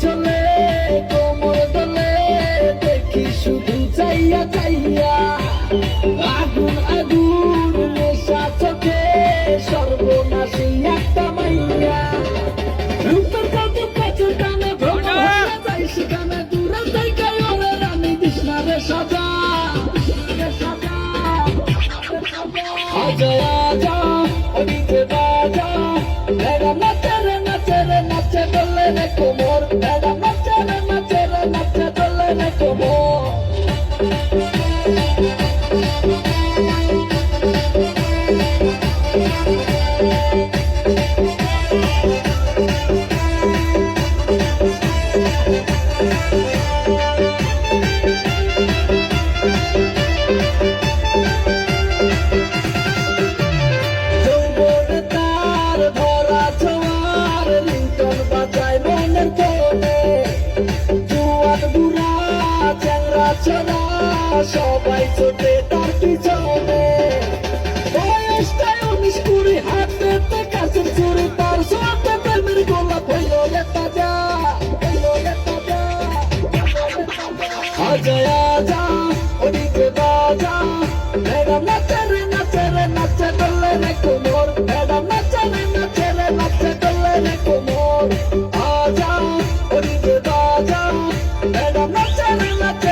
চলে কোমর দলে দেখি শুধু চাইয়া চাইয়া আগুন আগুন নেশা চোখে সর্বনাশী একটা মাইয়া রূপের কত কাছে টানে ভ্রমণ হয়ে যায় সেখানে দূরে জায়গায় ওরে রানী কৃষ্ণারে সাজা আজা আজা ওদিকে বাজা ম্যাডাম নাচে রে নাচে রে নাচে দোলে রে কোমর ম্যাডাম নাচে রে নাচে রে নাচে দোলে রে কোমর সবাই ছোটে তার পিছনে বয়সটাই 19-20 হাতে কাছের ছুরি তার সাথে প্রেমের গোলাপ হইল রে তাজা আজা আজা ওদিকে বাজা ম্যাডাম নাচে রে নাচে রে নাচে দোলে রে কোমর ম্যাডাম নাচে রে নাচে রে নাচে দোলে রে কোমর আজা ওদিকে বাজা ম্যাডাম নাচে রে নাচে